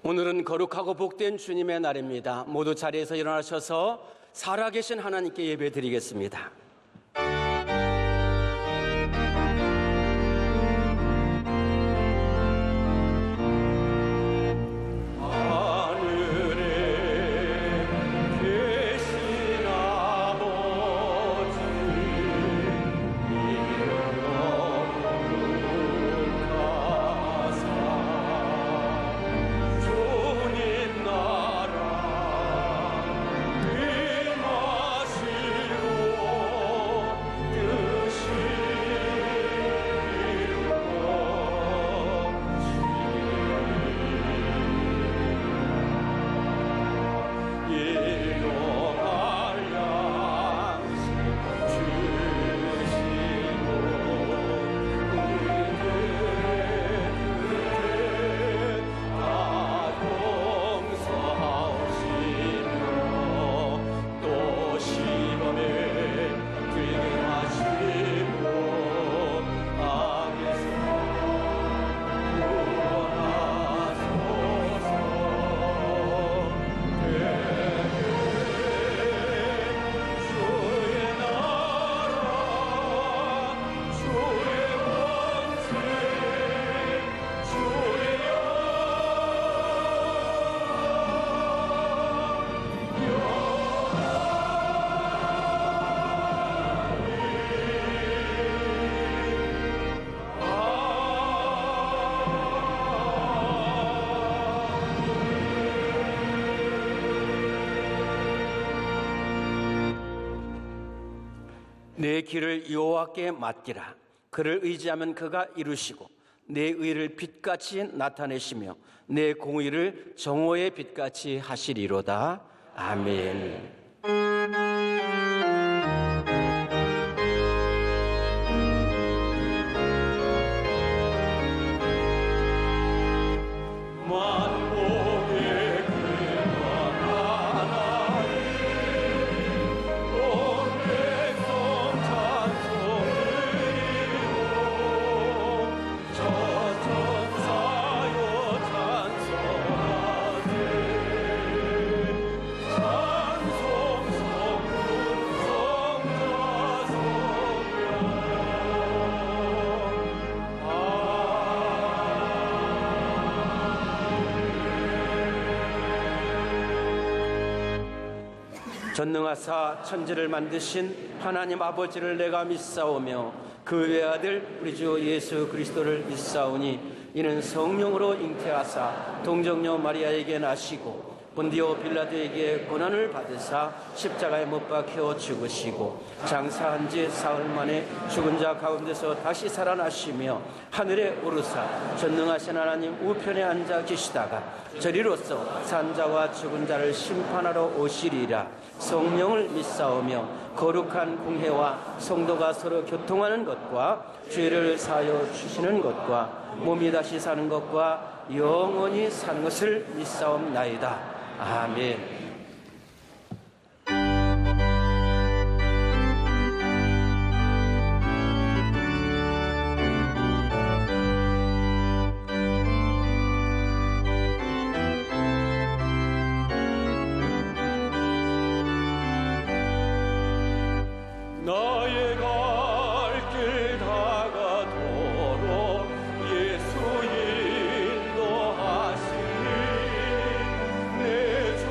오늘은 거룩하고 복된 주님의 날입니다. 모두 자리에서 일어나셔서 살아계신 하나님께 예배드리겠습니다. 내 길을 여호와께 맡기라. 그를 의지하면 그가 이루시고 내 의를 빛같이 나타내시며 내 공의를 정오의 빛같이 하시리로다. 아멘. 전능하사 천지를 만드신 하나님 아버지를 내가 믿사오며 그 외아들 우리 주 예수 그리스도를 믿사오니 이는 성령으로 잉태하사 동정녀 마리아에게 나시고 본디오 빌라도에게 고난을 받으사 십자가에 못 박혀 죽으시고 장사한 지 사흘 만에 죽은 자 가운데서 다시 살아나시며 하늘에 오르사 전능하신 하나님 우편에 앉아 계시다가 저리로서 산자와 죽은 자를 심판하러 오시리라. 성령을 믿사오며 거룩한 공회와 성도가 서로 교통하는 것과 죄를 사하여 주시는 것과 몸이 다시 사는 것과 영원히 사는 것을 믿사옵나이다. 아멘. 나의 갈 길 다가도록 예수 인도하시니 내 주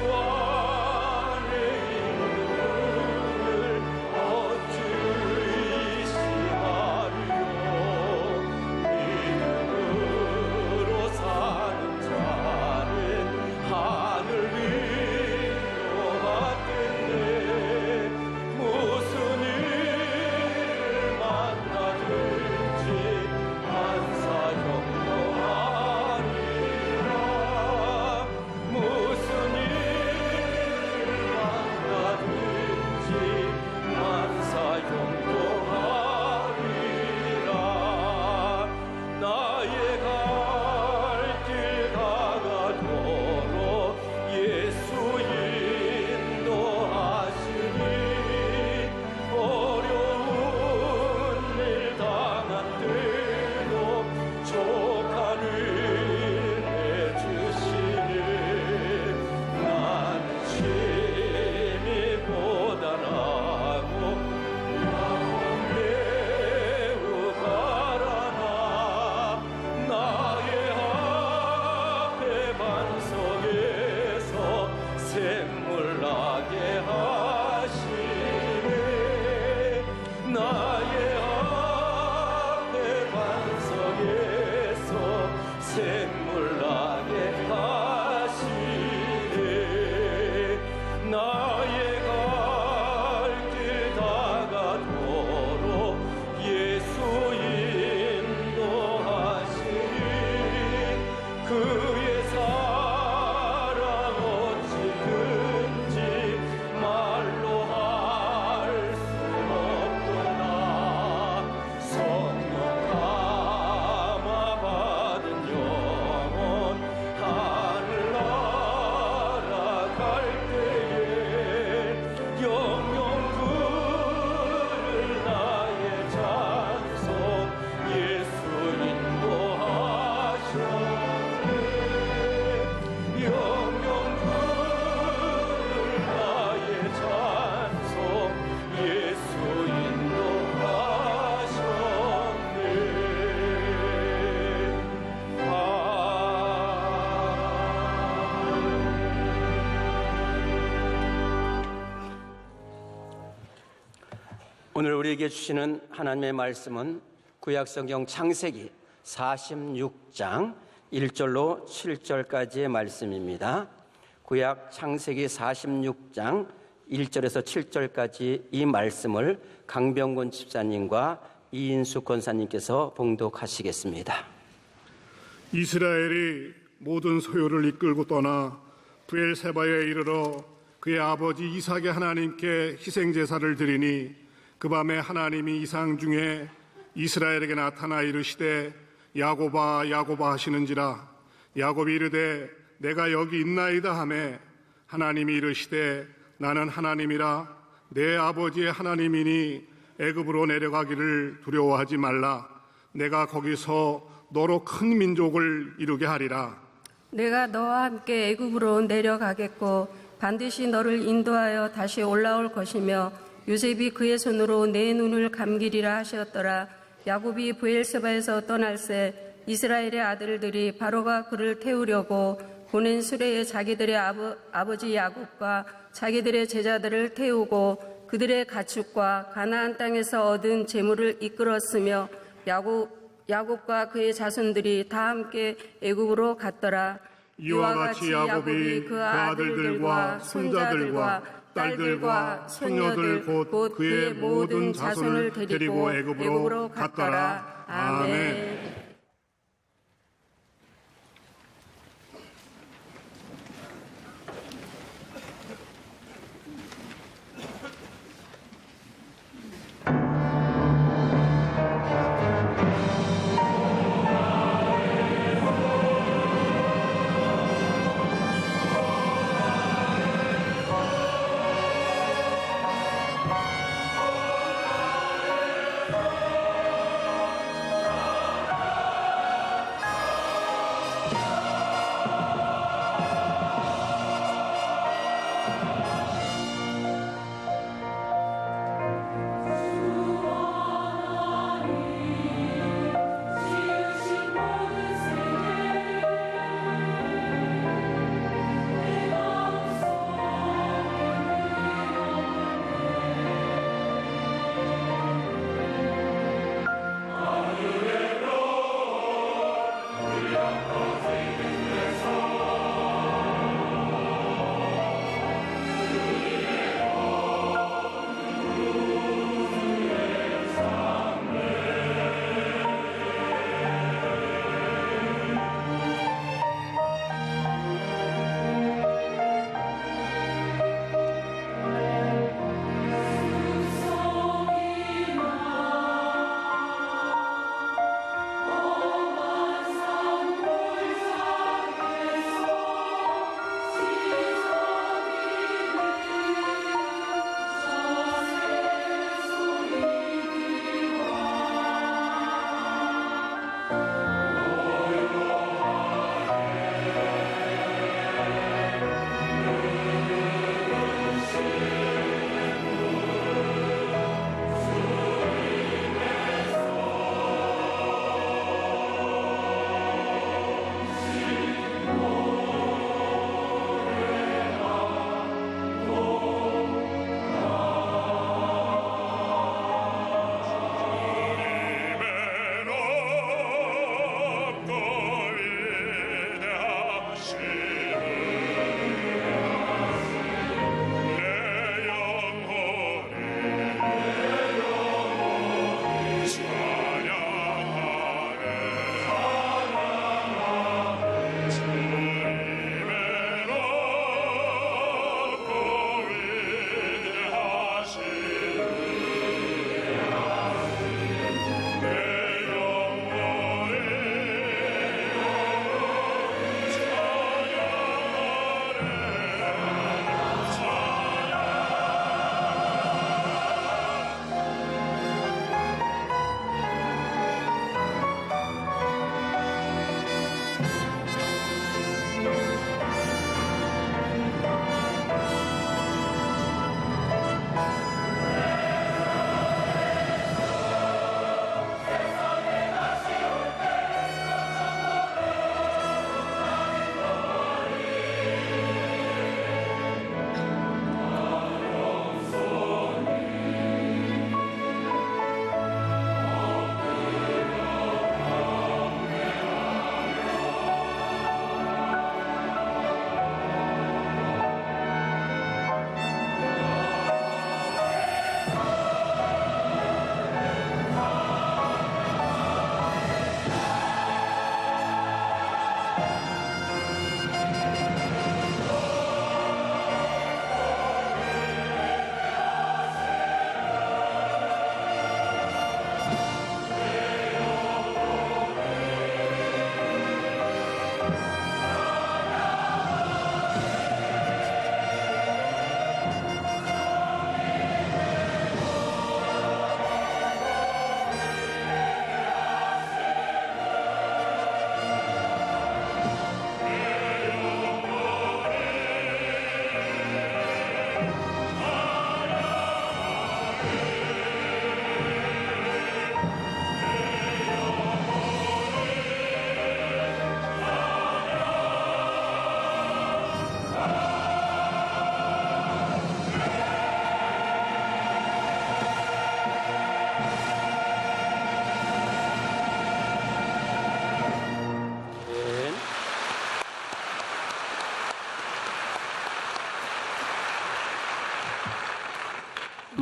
오늘 우리에게 주시는 하나님의 말씀은 구약성경 창세기 46장 1절로 7절까지의 말씀입니다. 구약 창세기 46장 1절에서 7절까지 이 말씀을 강병곤 집사님과 이인수 권사님께서 봉독하시겠습니다. 이스라엘이 모든 소유를 이끌고 떠나 브엘세바에 이르러 그의 아버지 이삭의 하나님께 희생제사를 드리니 그 밤에 하나님이 이상 중에 이스라엘에게 나타나 이르시되 야곱아 야곱아 하시는지라. 야곱이 이르되 내가 여기 있나이다 하매 하나님이 이르시되 나는 하나님이라 내 아버지의 하나님이니 애굽으로 내려가기를 두려워하지 말라. 내가 거기서 너로 큰 민족을 이루게 하리라. 내가 너와 함께 애굽으로 내려가겠고 반드시 너를 인도하여 다시 올라올 것이며 요셉이 그의 손으로 내 눈을 감기리라 하셨더라. 야곱이 브엘세바에서 떠날새 이스라엘의 아들들이 바로가 그를 태우려고 보낸 수레에 자기들의 아버지 야곱과 자기들의 제자들을 태우고 그들의 가축과 가나안 땅에서 얻은 재물을 이끌었으며 야곱과 그의 자손들이 다 함께 애굽으로 갔더라. 이와 같이 야곱이 그 아들들과 손자들과 딸들과 손녀들 곧 그의 모든 자손을 데리고 애굽으로 갔더라. 아멘.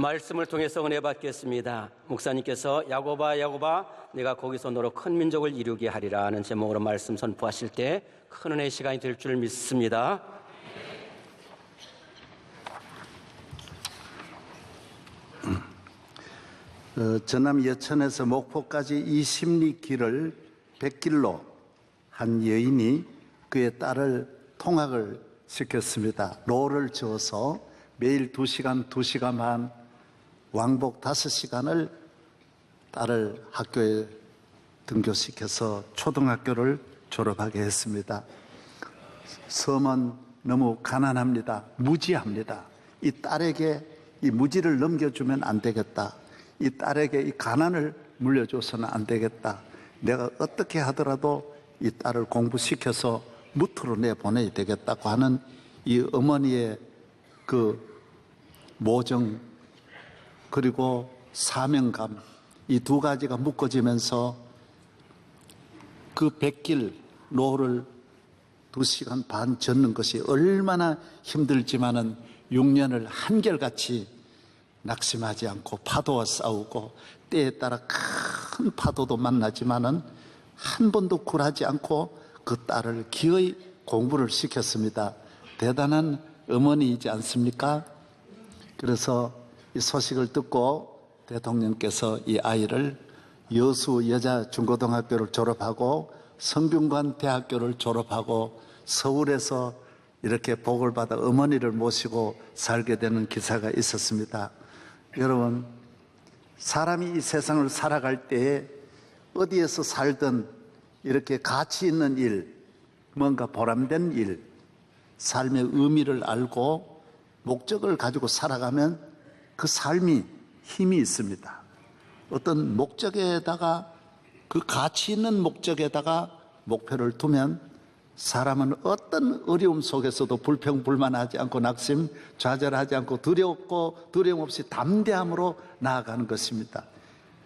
말씀을 통해서 은혜 받겠습니다. 목사님께서 야곱아 야곱아 내가 거기서 너로 큰 민족을 이루게 하리라 하는 제목으로 말씀 선포하실 때 큰 은혜의 시간이 될 줄 믿습니다. 전남 여천에서 목포까지 20리 길을 100길로 한 여인이 그의 딸을 통학을 시켰습니다. 로를 저어서 매일 2시간, 2시간 반, 왕복 5시간을 딸을 학교에 등교시켜서 초등학교를 졸업하게 했습니다. 섬은 너무 가난합니다. 무지합니다. 이 딸에게 이 무지를 넘겨주면 안 되겠다. 이 딸에게 이 가난을 물려줘서는 안 되겠다. 내가 어떻게 하더라도 이 딸을 공부시켜서 무트로 내보내야 되겠다고 하는 이 어머니의 그 모정 그리고 사명감, 이 두 가지가 묶어지면서 그 100길 로를 2시간 반 젓는 것이 얼마나 힘들지만은 6년을 한결같이 낙심하지 않고 파도와 싸우고 때에 따라 큰 파도도 만나지만은 한 번도 굴하지 않고 그 딸을 기어이 공부를 시켰습니다. 대단한 어머니이지 않습니까? 그래서 이 소식을 듣고 대통령께서 이 아이를 여수 여자 중고등학교를 졸업하고 성균관 대학교를 졸업하고 서울에서 이렇게 복을 받아 어머니를 모시고 살게 되는 기사가 있었습니다. 여러분, 사람이 이 세상을 살아갈 때에 어디에서 살든 이렇게 가치 있는 일, 뭔가 보람된 일, 삶의 의미를 알고 목적을 가지고 살아가면 그 삶이 힘이 있습니다. 어떤 목적에다가 그 가치 있는 목적에다가 목표를 두면 사람은 어떤 어려움 속에서도 불평불만하지 않고 낙심, 좌절하지 않고 두렵고 두려움 없이 담대함으로 나아가는 것입니다.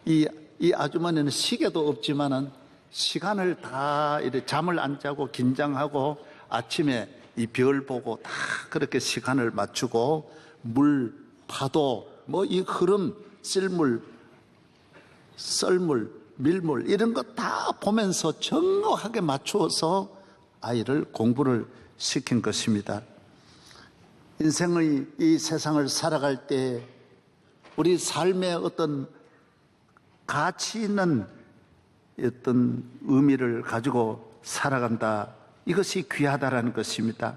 이 아주머니는 시계도 없지만은 시간을 다 이렇게 잠을 안 자고 긴장하고 아침에 이 별 보고 다 그렇게 시간을 맞추고 물, 파도, 뭐 이 흐름, 쓸물, 썰물, 밀물 이런 거 다 보면서 정확하게 맞추어서 아이를 공부를 시킨 것입니다. 인생의 이 세상을 살아갈 때 우리 삶의 어떤 가치 있는 어떤 의미를 가지고 살아간다. 이것이 귀하다라는 것입니다.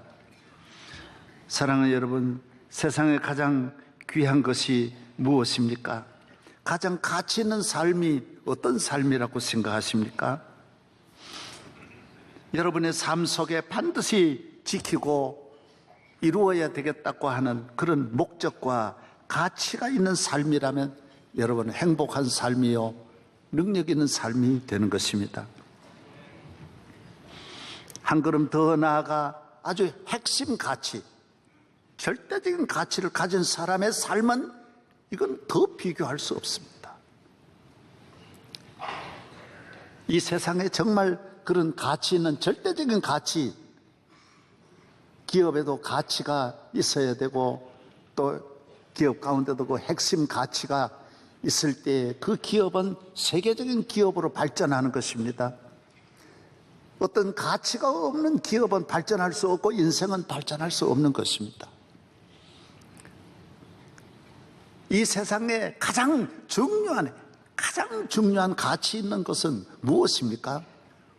사랑하는 여러분, 세상에 가장 귀한 것이 무엇입니까? 가장 가치 있는 삶이 어떤 삶이라고 생각하십니까? 여러분의 삶 속에 반드시 지키고 이루어야 되겠다고 하는 그런 목적과 가치가 있는 삶이라면 여러분은 행복한 삶이요, 능력 있는 삶이 되는 것입니다. 한 걸음 더 나아가 아주 핵심 가치, 절대적인 가치를 가진 사람의 삶은 이건 더 비교할 수 없습니다. 이 세상에 정말 그런 가치 있는 절대적인 가치, 기업에도 가치가 있어야 되고 또 기업 가운데도 그 핵심 가치가 있을 때 그 기업은 세계적인 기업으로 발전하는 것입니다. 어떤 가치가 없는 기업은 발전할 수 없고 인생은 발전할 수 없는 것입니다. 이 세상에 가장 중요한 가치 있는 것은 무엇입니까?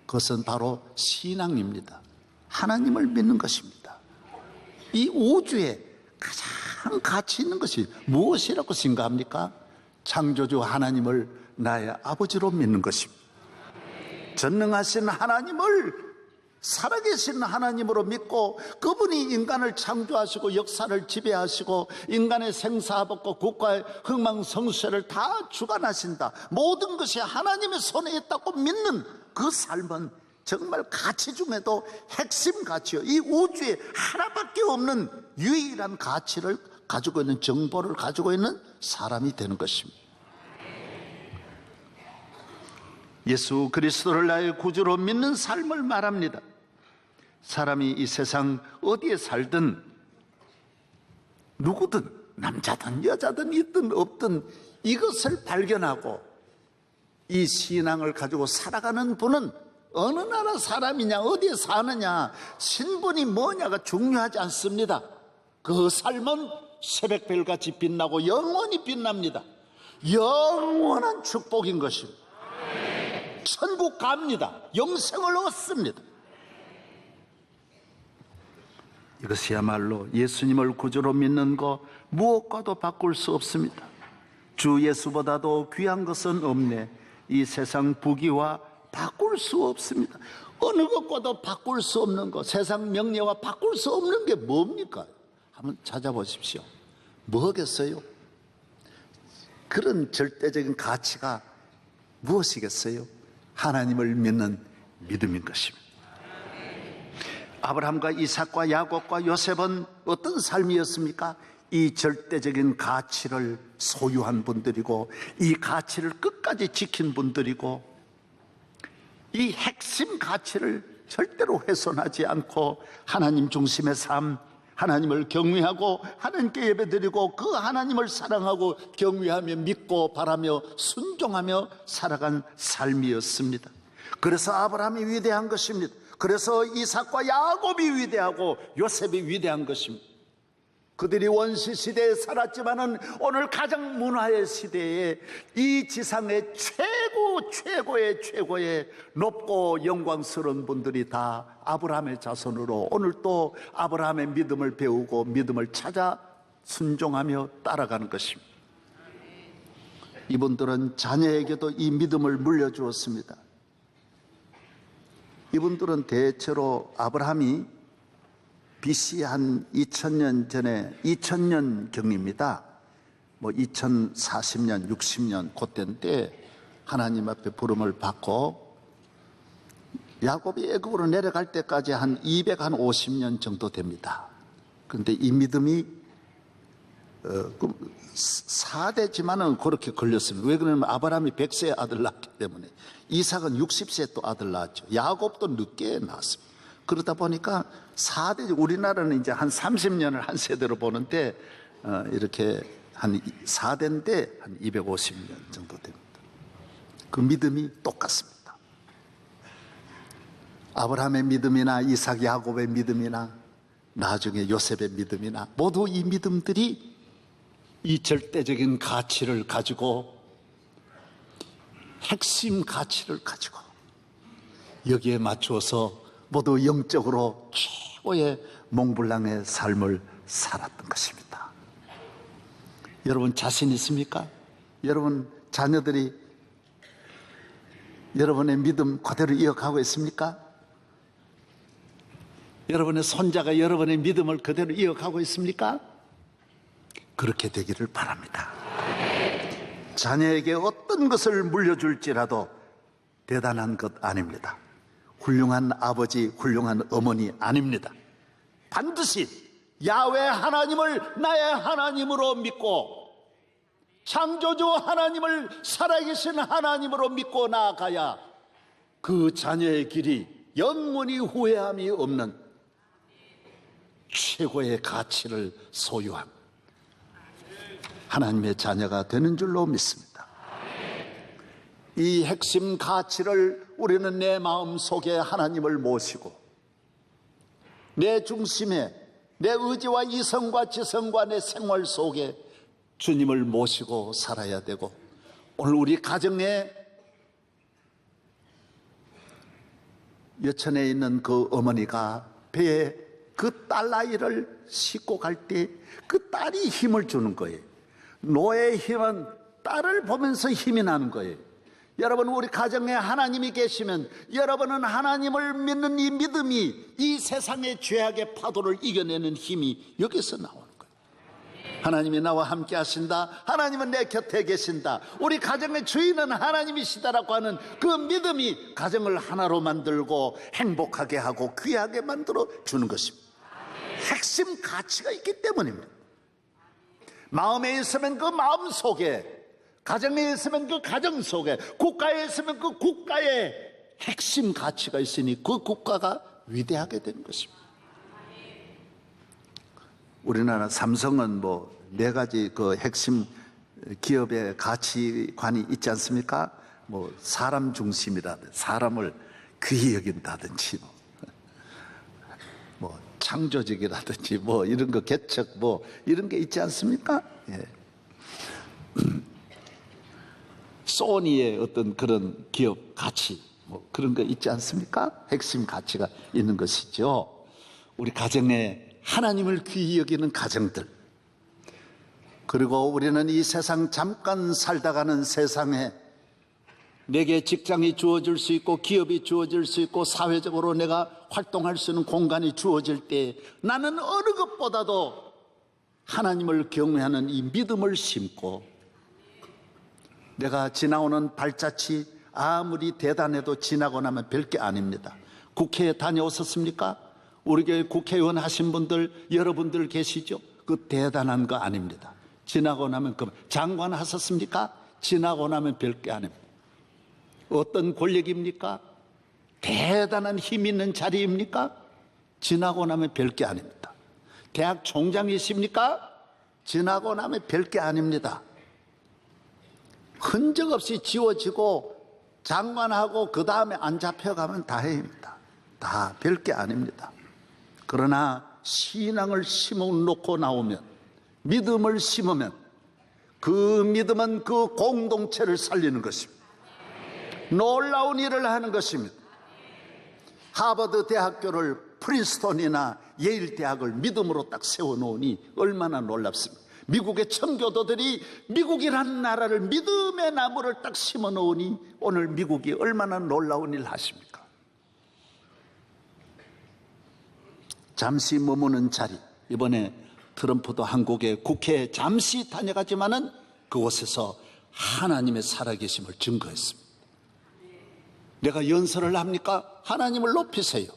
그것은 바로 신앙입니다. 하나님을 믿는 것입니다. 이 우주에 가장 가치 있는 것이 무엇이라고 생각합니까? 창조주 하나님을 나의 아버지로 믿는 것입니다. 전능하신 하나님을 살아계신 하나님으로 믿고 그분이 인간을 창조하시고 역사를 지배하시고 인간의 생사복고 국가의 흥망성쇠를 다 주관하신다. 모든 것이 하나님의 손에 있다고 믿는 그 삶은 정말 가치 중에도 핵심 가치요. 이 우주에 하나밖에 없는 유일한 가치를 가지고 있는, 정보를 가지고 있는 사람이 되는 것입니다. 예수 그리스도를 나의 구주로 믿는 삶을 말합니다. 사람이 이 세상 어디에 살든 누구든 남자든 여자든 있든 없든 이것을 발견하고 이 신앙을 가지고 살아가는 분은 어느 나라 사람이냐, 어디에 사느냐, 신분이 뭐냐가 중요하지 않습니다. 그 삶은 새벽별같이 빛나고 영원히 빛납니다. 영원한 축복인 것입니다. 천국 갑니다. 영생을 얻습니다. 이것이야말로 예수님을 구주로 믿는 것 무엇과도 바꿀 수 없습니다. 주 예수보다도 귀한 것은 없네. 이 세상 부귀와 바꿀 수 없습니다. 어느 것과도 바꿀 수 없는 것, 세상 명예와 바꿀 수 없는 게 뭡니까? 한번 찾아보십시오. 뭐겠어요? 그런 절대적인 가치가 무엇이겠어요? 하나님을 믿는 믿음인 것입니다. 아브라함과 이삭과 야곱과 요셉은 어떤 삶이었습니까? 이 절대적인 가치를 소유한 분들이고, 이 가치를 끝까지 지킨 분들이고, 이 핵심 가치를 절대로 훼손하지 않고 하나님 중심의 삶, 하나님을 경외하고 하나님께 예배드리고 그 하나님을 사랑하고 경외하며 믿고 바라며 순종하며 살아간 삶이었습니다. 그래서 아브라함이 위대한 것입니다. 그래서 이삭과 야곱이 위대하고 요셉이 위대한 것입니다. 그들이 원시 시대에 살았지만은 오늘 가장 문화의 시대에 이 지상의 최고의 높고 영광스러운 분들이 다 아브라함의 자손으로 오늘 또 아브라함의 믿음을 배우고 믿음을 찾아 순종하며 따라가는 것입니다. 이분들은 자녀에게도 이 믿음을 물려주었습니다. 이분들은 대체로 아브라함이 BC 한 2000년 전에 2000년경입니다. 뭐 2040년, 60년 그때인데 하나님 앞에 부름을 받고 야곱이 애굽으로 내려갈 때까지 한 250년 정도 됩니다. 그런데 이 믿음이 4대지만은 그렇게 걸렸습니다. 왜 그러냐면 아브라함이 100세에 아들 낳기 때문에, 이삭은 60세에 또 아들 낳았죠. 야곱도 늦게 낳았습니다. 그러다 보니까 4대, 우리나라는 이제 한 30년을 한 세대로 보는데 이렇게 한 4대인데 한 250년 정도 됩니다. 그 믿음이 똑같습니다. 아브라함의 믿음이나 이삭, 야곱의 믿음이나 나중에 요셉의 믿음이나 모두 이 믿음들이 이 절대적인 가치를 가지고, 핵심 가치를 가지고 여기에 맞추어서 모두 영적으로 최고의 몽블랑의 삶을 살았던 것입니다. 여러분 자신 있습니까? 여러분 자녀들이 여러분의 믿음 그대로 이어가고 있습니까? 여러분의 손자가 여러분의 믿음을 그대로 이어가고 있습니까? 그렇게 되기를 바랍니다. 자녀에게 어떤 것을 물려줄지라도 대단한 것 아닙니다. 훌륭한 아버지, 훌륭한 어머니 아닙니다. 반드시 야훼 하나님을 나의 하나님으로 믿고 창조주 하나님을 살아계신 하나님으로 믿고 나아가야 그 자녀의 길이 영원히 후회함이 없는 최고의 가치를 소유한 하나님의 자녀가 되는 줄로 믿습니다. 이 핵심 가치를 우리는 내 마음 속에 하나님을 모시고 내 중심에 내 의지와 이성과 지성과 내 생활 속에 주님을 모시고 살아야 되고, 오늘 우리 가정에 여천에 있는 그 어머니가 배에 그 딸아이를 싣고 갈 때 그 딸이 힘을 주는 거예요. 노예의 힘은 딸을 보면서 힘이 나는 거예요. 여러분, 우리 가정에 하나님이 계시면 여러분은 하나님을 믿는 이 믿음이 이 세상의 죄악의 파도를 이겨내는 힘이 여기서 나오는 거예요. 하나님이 나와 함께 하신다, 하나님은 내 곁에 계신다, 우리 가정의 주인은 하나님이시다라고 하는 그 믿음이 가정을 하나로 만들고 행복하게 하고 귀하게 만들어 주는 것입니다. 핵심 가치가 있기 때문입니다. 마음에 있으면 그 마음 속에, 가정에 있으면 그 가정 속에, 국가에 있으면 그 국가에 핵심 가치가 있으니 그 국가가 위대하게 되는 것입니다. 우리나라 삼성은 뭐 네 가지 그 핵심 기업의 가치관이 있지 않습니까? 뭐 사람 중심이라든지 사람을 귀히 여긴다든지 뭐 창조적이라든지 뭐 이런 거 개척 뭐 이런 게 있지 않습니까? 예. 소니의 어떤 그런 기업 가치 뭐 그런 거 있지 않습니까? 핵심 가치가 있는 것이죠. 우리 가정에 하나님을 귀히 여기는 가정들, 그리고 우리는 이 세상 잠깐 살다가는 세상에 내게 직장이 주어질 수 있고 기업이 주어질 수 있고 사회적으로 내가 활동할 수 있는 공간이 주어질 때 나는 어느 것보다도 하나님을 경외하는 이 믿음을 심고, 내가 지나오는 발자취 아무리 대단해도 지나고 나면 별게 아닙니다. 국회에 다녀오셨습니까? 우리 교회 국회의원 하신 분들 여러분들 계시죠? 그 대단한 거 아닙니다. 지나고 나면 장관 하셨습니까? 지나고 나면 별게 아닙니다. 어떤 권력입니까? 대단한 힘 있는 자리입니까? 지나고 나면 별게 아닙니다. 대학 총장이십니까? 지나고 나면 별게 아닙니다. 흔적 없이 지워지고 장관하고 그 다음에 안 잡혀가면 다행입니다. 다 별게 아닙니다. 그러나 신앙을 심어놓고 나오면, 믿음을 심으면 그 믿음은 그 공동체를 살리는 것입니다. 놀라운 일을 하는 것입니다. 하버드 대학교를 프린스턴이나 예일 대학을 믿음으로 딱 세워놓으니 얼마나 놀랍습니까? 미국의 청교도들이 미국이라는 나라를 믿음의 나무를 딱 심어놓으니 오늘 미국이 얼마나 놀라운 일을 하십니까? 잠시 머무는 자리, 이번에 트럼프도 한국의 국회에 잠시 다녀가지만은 그곳에서 하나님의 살아계심을 증거했습니다. 내가 연설을 합니까? 하나님을 높이세요.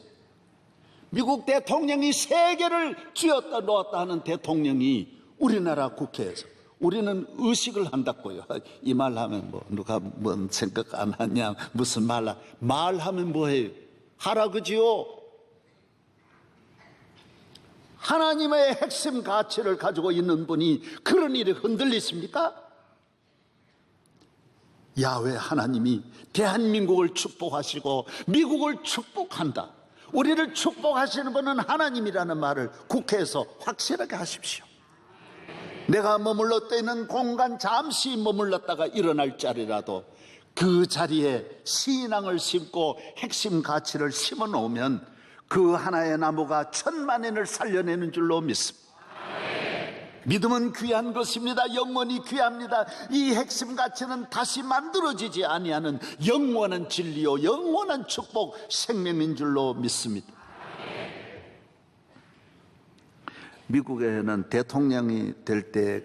미국 대통령이 세계를 쥐었다 놓았다 하는 대통령이 우리나라 국회에서, 우리는 의식을 한다고요. 이 말 하면 뭐 누가 뭔 생각 안 하냐, 무슨 말하면 뭐해요? 하라 그지요. 하나님의 핵심 가치를 가지고 있는 분이 그런 일에 흔들리십니까? 야훼 하나님이 대한민국을 축복하시고 미국을 축복한다, 우리를 축복하시는 분은 하나님이라는 말을 국회에서 확실하게 하십시오. 내가 머물렀다 있는 공간 잠시 머물렀다가 일어날 자리라도 그 자리에 신앙을 심고 핵심 가치를 심어 놓으면 그 하나의 나무가 천만인을 살려내는 줄로 믿습니다. 믿음은 귀한 것입니다. 영원히 귀합니다. 이 핵심 가치는 다시 만들어지지 아니하는 영원한 진리요 영원한 축복, 생명인 줄로 믿습니다. 미국에는 대통령이 될 때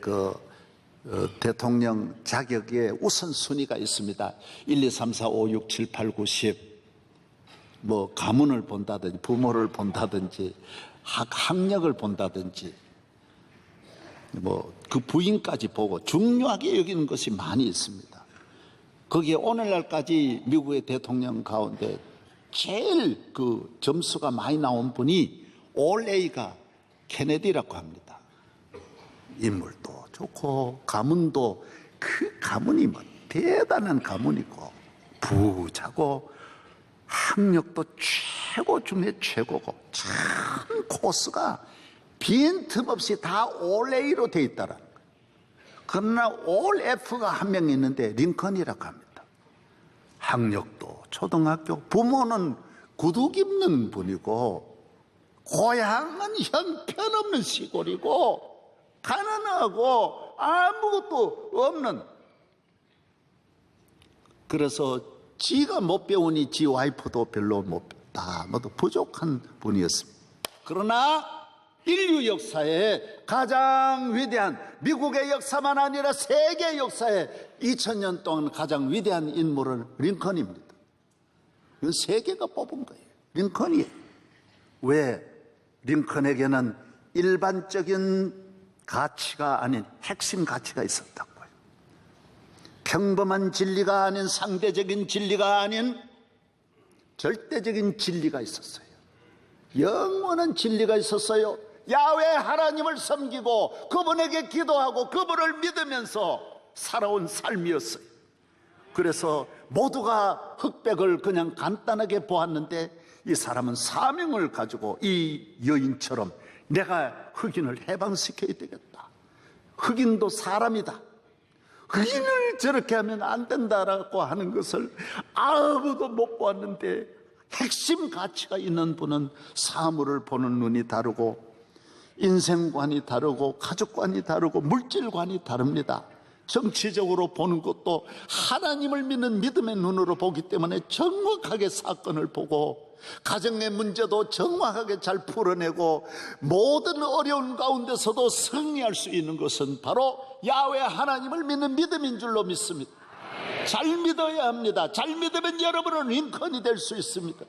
대통령 자격에 우선순위가 있습니다. 1, 2, 3, 4, 5, 6, 7, 8, 9, 10 뭐 가문을 본다든지 부모를 본다든지 학력을 본다든지 뭐 그 부인까지 보고 중요하게 여기는 것이 많이 있습니다. 거기에 오늘날까지 미국의 대통령 가운데 제일 그 점수가 많이 나온 분이 올 A가 케네디라고 합니다. 인물도 좋고 가문도 그 가문이 뭐 대단한 가문이고 부자고 학력도 최고 중에 최고고 참 코스가 빈틈없이 다 올 A로 돼 있다라는 거예요. 그러나 올 F가 한 명 있는데 링컨이라고 합니다. 학력도 초등학교, 부모는 구두 입는 분이고 고향은 형편없는 시골이고 가난하고 아무것도 없는, 그래서 지가 못 배우니 지 와이프도 별로 못 배웠다, 모두 부족한 분이었습니다. 그러나 인류 역사에 가장 위대한, 미국의 역사만 아니라 세계 역사에 2000년 동안 가장 위대한 인물은 링컨입니다. 이건 세계가 뽑은 거예요. 링컨이에요. 왜? 링컨에게는 일반적인 가치가 아닌 핵심 가치가 있었다고요. 평범한 진리가 아닌, 상대적인 진리가 아닌 절대적인 진리가 있었어요. 영원한 진리가 있었어요. 야훼 하나님을 섬기고 그분에게 기도하고 그분을 믿으면서 살아온 삶이었어요. 그래서 모두가 흑백을 그냥 간단하게 보았는데 이 사람은 사명을 가지고 이 여인처럼 내가 흑인을 해방시켜야 되겠다. 흑인도 사람이다. 흑인을 저렇게 하면 안 된다라고 하는 것을 아무도 못 보았는데 핵심 가치가 있는 분은 사물을 보는 눈이 다르고 인생관이 다르고 가족관이 다르고 물질관이 다릅니다. 정치적으로 보는 것도 하나님을 믿는 믿음의 눈으로 보기 때문에 정확하게 사건을 보고 가정의 문제도 정확하게 잘 풀어내고 모든 어려운 가운데서도 승리할 수 있는 것은 바로 야훼 하나님을 믿는 믿음인 줄로 믿습니다. 잘 믿어야 합니다. 잘 믿으면 여러분은 링컨이 될 수 있습니다.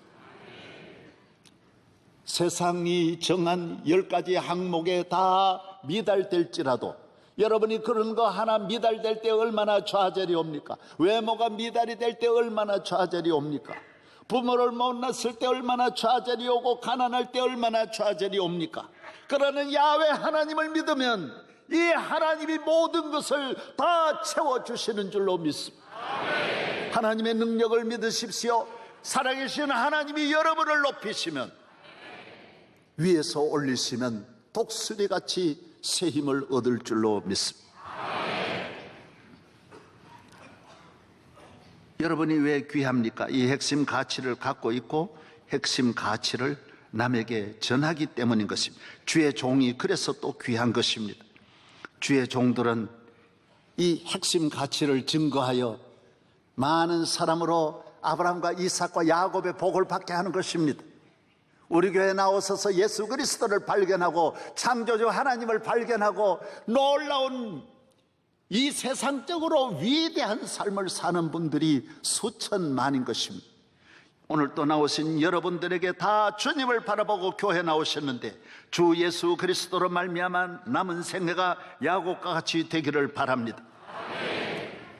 세상이 정한 10가지 항목에 다 미달될지라도 여러분이 그런 거 하나 미달될 때 얼마나 좌절이 옵니까? 외모가 미달이 될 때 얼마나 좌절이 옵니까? 부모를 못 낳았을 때 얼마나 좌절이 오고 가난할 때 얼마나 좌절이 옵니까? 그러는 야훼 하나님을 믿으면 이 하나님이 모든 것을 다 채워주시는 줄로 믿습니다. 하나님의 능력을 믿으십시오. 살아계신 하나님이 여러분을 높이시면 위에서 올리시면 독수리같이 새 힘을 얻을 줄로 믿습니다. 여러분이 왜 귀합니까? 이 핵심 가치를 갖고 있고 핵심 가치를 남에게 전하기 때문인 것입니다. 주의 종이 그래서 또 귀한 것입니다. 주의 종들은 이 핵심 가치를 증거하여 많은 사람으로 아브라함과 이삭과 야곱의 복을 받게 하는 것입니다. 우리 교회에 나오셔서 예수 그리스도를 발견하고 창조주 하나님을 발견하고 놀라운 이 세상적으로 위대한 삶을 사는 분들이 수천만인 것입니다. 오늘 또 나오신 여러분들에게 다 주님을 바라보고 교회 나오셨는데 주 예수 그리스도로 말미암아 남은 생애가 야곱과 같이 되기를 바랍니다.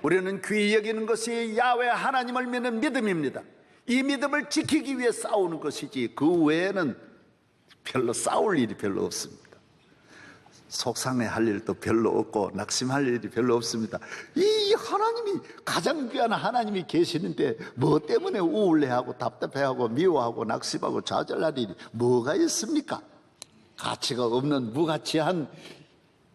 우리는 귀히 여기는 것이 야훼 하나님을 믿는 믿음입니다. 이 믿음을 지키기 위해 싸우는 것이지 그 외에는 별로 싸울 일이 별로 없습니다. 속상해할 일도 별로 없고 낙심할 일이 별로 없습니다. 이 하나님이 가장 귀한 하나님이 계시는데 뭐 때문에 우울해하고 답답해하고 미워하고 낙심하고 좌절할 일이 뭐가 있습니까? 가치가 없는 무가치한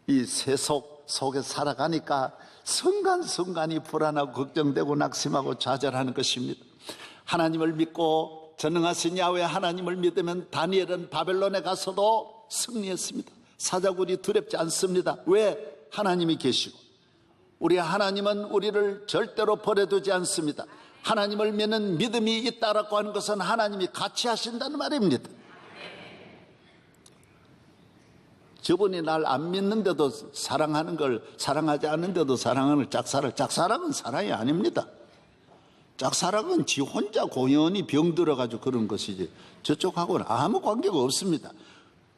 이 세속 속에 살아가니까 순간순간이 불안하고 걱정되고 낙심하고 좌절하는 것입니다. 하나님을 믿고 전능하신 야훼 하나님을 믿으면 다니엘은 바벨론에 가서도 승리했습니다. 사자굴이 두렵지 않습니다. 왜? 하나님이 계시고 우리 하나님은 우리를 절대로 버려두지 않습니다. 하나님을 믿는 믿음이 있다라고 하는 것은 하나님이 같이 하신다는 말입니다. 저분이 날 안 믿는데도 사랑하는 걸 사랑하지 않는데도 사랑하는 짝사랑은 사랑이 아닙니다. 짝사랑은 지 혼자 고연히 병들어가지고 그런 것이지 저쪽하고는 아무 관계가 없습니다.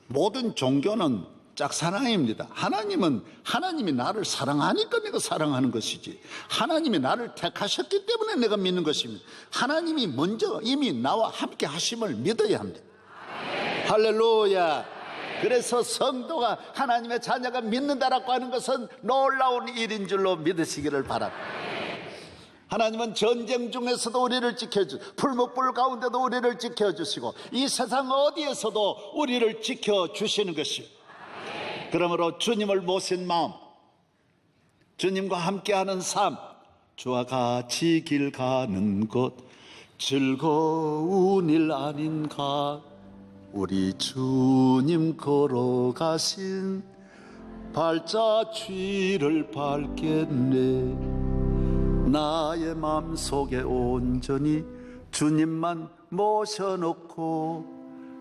모든 종교는 짝사랑입니다. 하나님이 나를 사랑하니까 내가 사랑하는 것이지 하나님이 나를 택하셨기 때문에 내가 믿는 것입니다. 하나님이 먼저 이미 나와 함께 하심을 믿어야 합니다. 할렐루야. 그래서 성도가 하나님의 자녀가 믿는다라고 하는 것은 놀라운 일인 줄로 믿으시기를 바랍니다. 하나님은 전쟁 중에서도 우리를 지켜주시고 풀무불 가운데도 우리를 지켜주시고 이 세상 어디에서도 우리를 지켜주시는 것입니다. 그러므로 주님을 모신 마음, 주님과 함께하는 삶, 주와 같이 길 가는 곳 즐거운 일 아닌가. 우리 주님 걸어가신 발자취를 밟겠네. 나의 마음속에 온전히 주님만 모셔놓고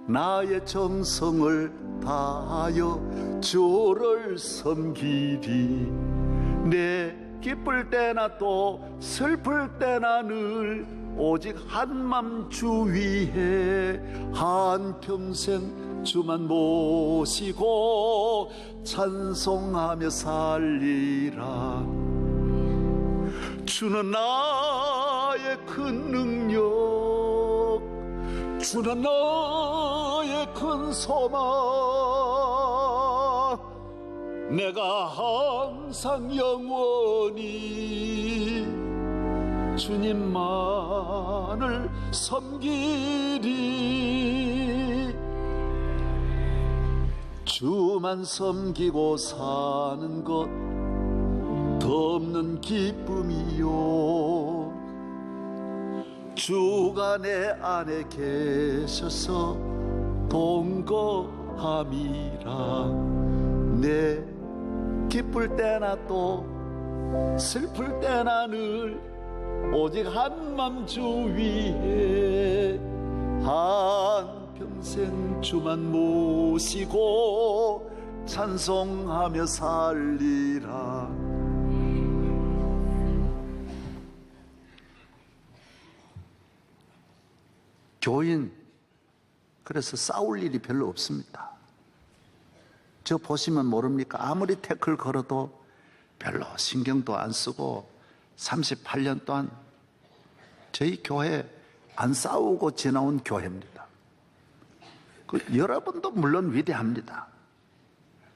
나의 정성을 다하여 주를 섬기리. 내 기쁠 때나 또 슬플 때나 늘 오직 한맘 주 위에 한평생 주만 모시고 찬송하며 살리라. 주는 나의 큰 능력, 주는 나의 큰 소망, 내가 항상 영원히 주님만을 섬기리. 주만 섬기고 사는 것 덮는 기쁨이요, 주가 내 안에 계셔서 동거함이라. 내 기쁠 때나 또 슬플 때나 늘 오직 한맘 주 위에 한평생 주만 모시고 찬송하며 살리라. 교인, 그래서 싸울 일이 별로 없습니다. 저 보시면 모릅니까? 아무리 태클 걸어도 별로 신경도 안 쓰고 38년 동안 저희 교회 안 싸우고 지나온 교회입니다. 여러분도 물론 위대합니다.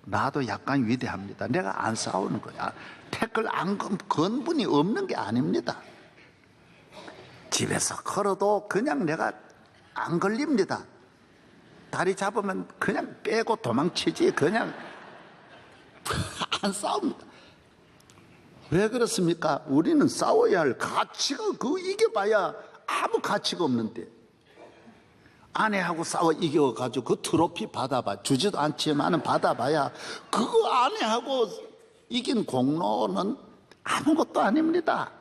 나도 약간 위대합니다. 내가 안 싸우는 거야. 태클 안 건 분이 없는 게 아닙니다. 집에서 걸어도 그냥 내가 안 걸립니다. 다리 잡으면 그냥 빼고 도망치지 그냥 안 싸웁니다. 왜 그렇습니까? 우리는 싸워야 할 가치가, 이겨봐야 아무 가치가 없는데, 아내하고 싸워 이겨가지고 그 트로피 받아봐. 주지도 않지만은 받아봐야 그거 아내하고 이긴 공로는 아무것도 아닙니다.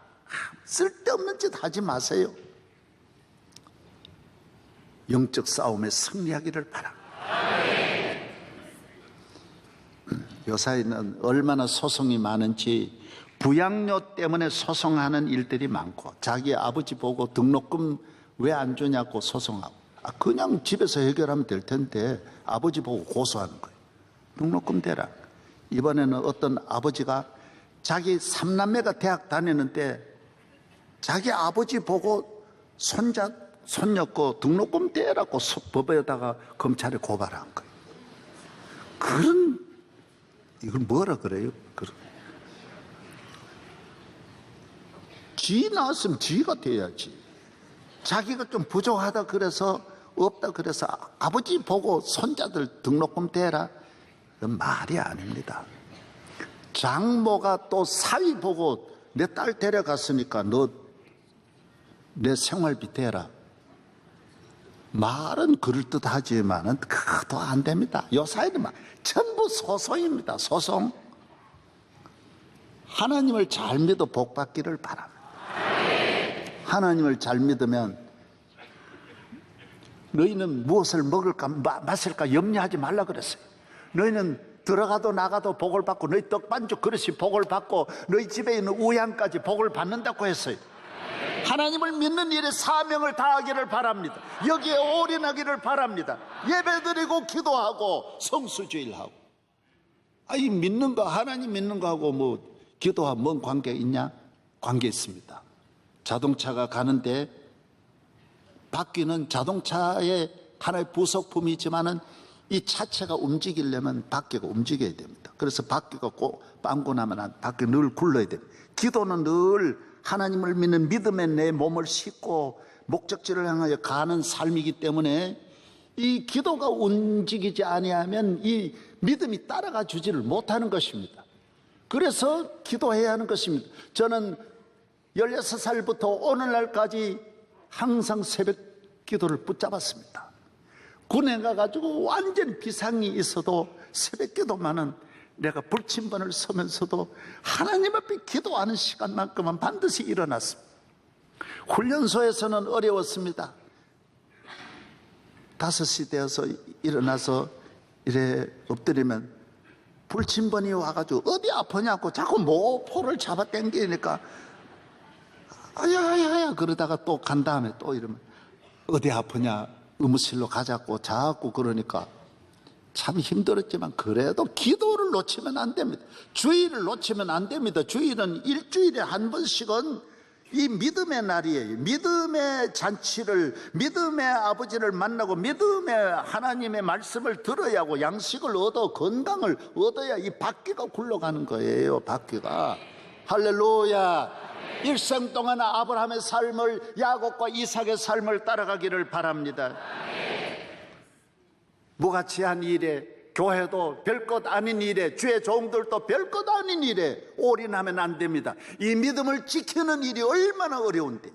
쓸데없는 짓 하지 마세요. 영적 싸움에 승리하기를 바랍니다. 요사이는 얼마나 소송이 많은지, 부양료 때문에 소송하는 일들이 많고, 자기 아버지 보고 등록금 왜 안 주냐고 소송하고, 그냥 집에서 해결하면 될 텐데 아버지 보고 고소하는 거예요. 등록금 대라. 이번에는 어떤 아버지가 자기 삼남매가 대학 다니는데 자기 아버지 보고 손녀 거 등록금 떼라고 법에다가 검찰에 고발한 거예요. 이걸 뭐라 그래요? 지 낳았으면 지가 돼야지. 자기가 좀 부족하다 그래서, 없다 그래서 아버지 보고 손자들 등록금 떼라. 그건 말이 아닙니다. 장모가 또 사위 보고 내 딸 데려갔으니까 너 내 생활비 대라. 말은 그럴듯하지만은 그것도 안 됩니다. 요사이는 전부 소송입니다. 소송. 하나님을 잘 믿어 복 받기를 바랍니다. 하나님을 잘 믿으면 너희는 무엇을 먹을까 마실까 염려하지 말라 그랬어요. 너희는 들어가도 나가도 복을 받고, 너희 떡반죽 그릇이 복을 받고, 너희 집에 있는 우양까지 복을 받는다고 했어요. 하나님을 믿는 일에 사명을 다하기를 바랍니다. 여기에 올인하기를 바랍니다. 예배드리고 기도하고 성수주일하고. 이 믿는 거, 하나님 믿는 거하고 뭐 기도하고 뭔 관계 있냐? 관계 있습니다. 자동차가 가는데 바퀴는 자동차의 하나의 부속품이지만은 이 차체가 움직이려면 바퀴가 움직여야 됩니다. 그래서 바퀴가 꼭 빵고 나면 바퀴 늘 굴러야 됩니다. 기도는 늘 하나님을 믿는 믿음에 내 몸을 싣고 목적지를 향하여 가는 삶이기 때문에 이 기도가 움직이지 아니하면 이 믿음이 따라가 주지를 못하는 것입니다. 그래서 기도해야 하는 것입니다. 저는 16살부터 오늘날까지 항상 새벽 기도를 붙잡았습니다. 군에 가가지고 완전 비상이 있어도 새벽 기도만은 내가 불침번을 서면서도 하나님 앞에 기도하는 시간만큼은 반드시 일어났습니다. 훈련소에서는 어려웠습니다. 5시 되어서 일어나서 이래 엎드리면 불침번이 와가지고 어디 아프냐고 자꾸 모포를 잡아 당기니까 아야야야 그러다가 또 간 다음에 또 이러면 어디 아프냐 의무실로 가자고 자꾸 그러니까 참 힘들었지만 그래도 기도를 놓치면 안 됩니다. 주일을 놓치면 안 됩니다. 주일은 일주일에 한 번씩은 이 믿음의 날이에요. 믿음의 잔치를, 믿음의 아버지를 만나고 믿음의 하나님의 말씀을 들어야 하고 양식을 얻어 건강을 얻어야 이 바퀴가 굴러가는 거예요. 바퀴가. 할렐루야. 일생 동안 아브라함의 삶을, 야곱과 이삭의 삶을 따라가기를 바랍니다. 무가치한 일에, 교회도 별것 아닌 일에, 주의 종들도 별것 아닌 일에 올인하면 안 됩니다. 이 믿음을 지키는 일이 얼마나 어려운데,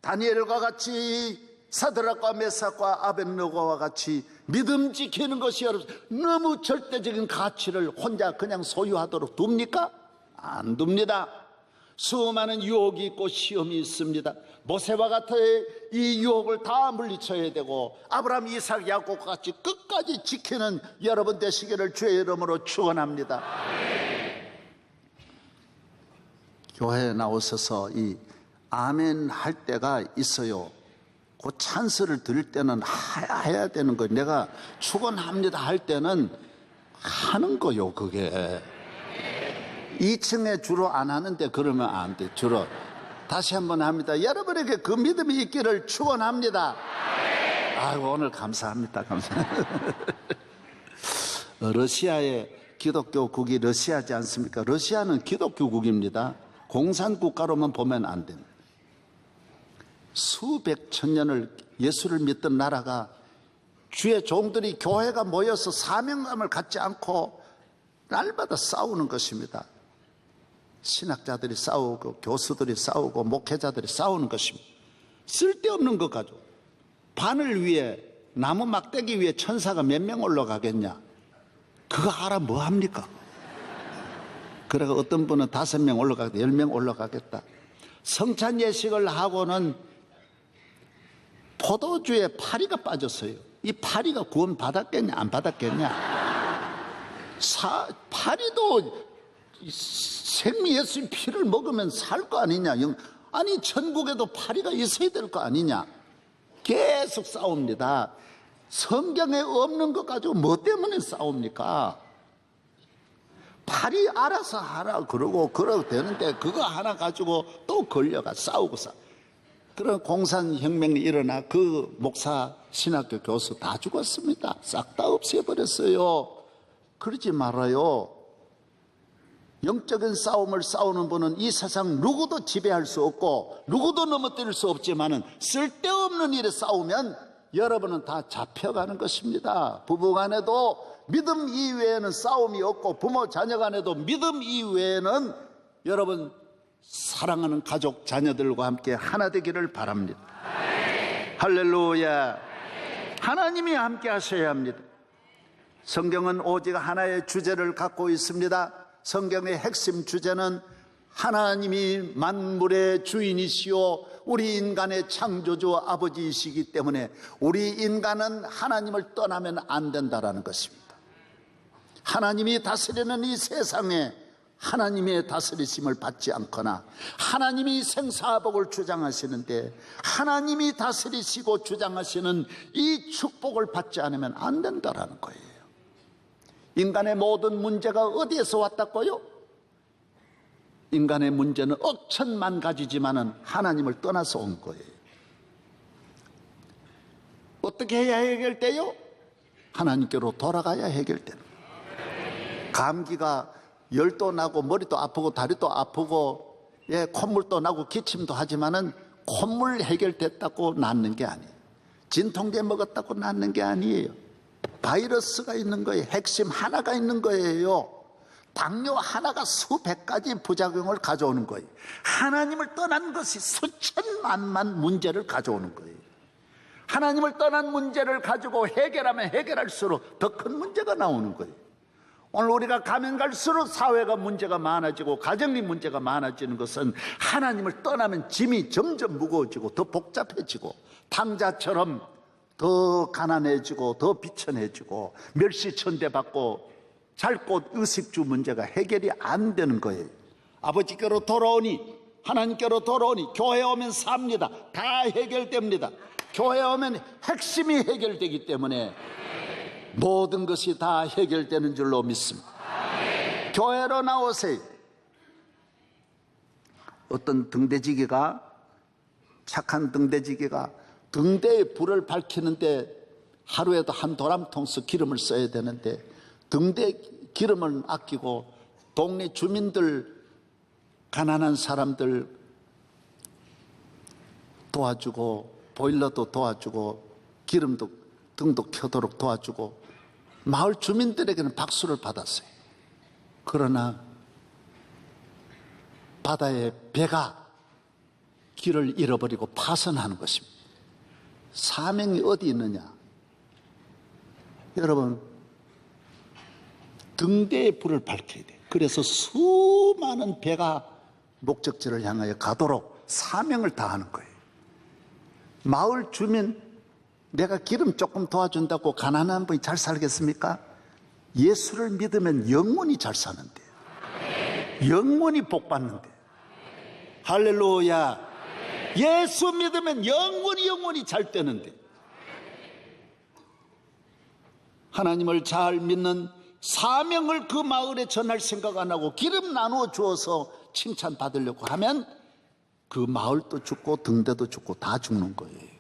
다니엘과 같이, 사드락과 메삭과 아벳느고와 같이 믿음 지키는 것이 너무 절대적인 가치를 혼자 그냥 소유하도록 둡니까? 안 둡니다. 수많은 유혹이 있고 시험이 있습니다. 모세와 같은 이 유혹을 다 물리쳐야 되고, 아브라함, 이삭, 야곱과 같이 끝까지 지키는 여러분 되시기를 주의 이름으로 축원합니다. 교회에 나오셔서 이 아멘 할 때가 있어요. 그 찬스를 드릴 때는 해야 되는 거예요. 내가 축원합니다 할 때는 하는 거요. 그게 2층에 주로 안 하는데 그러면 안 돼. 주로 다시 한번 합니다. 여러분에게 그 믿음이 있기를 축원합니다. 아이고, 오늘 감사합니다. 감사합니다. 러시아의 기독교국이 러시아지 않습니까? 러시아는 기독교국입니다. 공산국가로만 보면 안 됩니다. 수백 천년을 예수를 믿던 나라가, 주의 종들이, 교회가 모여서 사명감을 갖지 않고 날마다 싸우는 것입니다. 신학자들이 싸우고 교수들이 싸우고 목회자들이 싸우는 것입니다. 쓸데없는 것 가지고 바늘 위에, 나무 막대기 위에 천사가 몇 명 올라가겠냐? 그거 알아 뭐 합니까? 그래가 어떤 분은 5명 올라가겠다, 10명 올라가겠다. 성찬 예식을 하고는 포도주에 파리가 빠졌어요. 이 파리가 구원 받았겠냐 안 받았겠냐? 파리도 생미 예수의 피를 먹으면 살 거 아니냐? 아니, 천국에도 파리가 있어야 될 거 아니냐? 계속 싸웁니다. 성경에 없는 것 가지고 뭐 때문에 싸웁니까? 파리 알아서 하라 그러고 되는데, 그거 하나 가지고 또 걸려가 싸우고 그런 공산혁명이 일어나 그 목사, 신학교 교수 다 죽었습니다. 싹 다 없애버렸어요. 그러지 말아요. 영적인 싸움을 싸우는 분은 이 세상 누구도 지배할 수 없고 누구도 넘어뜨릴 수 없지만은, 쓸데없는 일에 싸우면 여러분은 다 잡혀가는 것입니다. 부부 간에도 믿음 이외에는 싸움이 없고, 부모 자녀 간에도 믿음 이외에는 여러분 사랑하는 가족 자녀들과 함께 하나 되기를 바랍니다. 할렐루야. 하나님이 함께 하셔야 합니다. 성경은 오직 하나의 주제를 갖고 있습니다. 성경의 핵심 주제는 하나님이 만물의 주인이시오, 우리 인간의 창조주 아버지이시기 때문에 우리 인간은 하나님을 떠나면 안 된다라는 것입니다. 하나님이 다스리는 이 세상에 하나님의 다스리심을 받지 않거나, 하나님이 생사복을 주장하시는데 하나님이 다스리시고 주장하시는 이 축복을 받지 않으면 안 된다라는 거예요. 인간의 모든 문제가 어디에서 왔다고요? 인간의 문제는 억천만 가지지만은 하나님을 떠나서 온 거예요. 어떻게 해야 해결돼요? 하나님께로 돌아가야 해결되는 거예요. 감기가 열도 나고 머리도 아프고 다리도 아프고, 콧물도 나고 기침도 하지만은 콧물 해결됐다고 낫는 게 아니에요. 진통제 먹었다고 낫는 게 아니에요. 바이러스가 있는 거예요. 핵심 하나가 있는 거예요. 당뇨 하나가 수백 가지 부작용을 가져오는 거예요. 하나님을 떠난 것이 수천만만 문제를 가져오는 거예요. 하나님을 떠난 문제를 가지고 해결하면 해결할수록 더 큰 문제가 나오는 거예요. 오늘 우리가 가면 갈수록 사회가 문제가 많아지고 가정의 문제가 많아지는 것은, 하나님을 떠나면 짐이 점점 무거워지고 더 복잡해지고, 탕자처럼 더 가난해지고 더 비천해지고 멸시천대받고 잘꽃 의식주 문제가 해결이 안 되는 거예요. 아버지께로 돌아오니, 하나님께로 돌아오니, 교회에 오면 삽니다. 다 해결됩니다. 교회에 오면 핵심이 해결되기 때문에 모든 것이 다 해결되는 줄로 믿습니다. 교회로 나오세요. 어떤 등대지기가 착한 등대지기가 등대에 불을 밝히는데 하루에도 한 도람통씩 기름을 써야 되는데 등대 기름을 아끼고 동네 주민들, 가난한 사람들 도와주고 보일러도 도와주고 기름도 등도 켜도록 도와주고 마을 주민들에게는 박수를 받았어요. 그러나 바다에 배가 길을 잃어버리고 파선하는 것입니다. 사명이 어디 있느냐? 여러분, 등대에 불을 밝혀야 돼. 그래서 수많은 배가 목적지를 향하여 가도록 사명을 다하는 거예요. 마을 주민, 내가 기름 조금 도와준다고 가난한 분이 잘 살겠습니까? 예수를 믿으면 영원히 잘 사는데, 영원히 복 받는데. 할렐루야. 예수 믿으면 영원히 잘 되는데, 하나님을 잘 믿는 사명을 그 마을에 전할 생각 안 하고 기름 나누어 주어서 칭찬 받으려고 하면 그 마을도 죽고 등대도 죽고 다 죽는 거예요.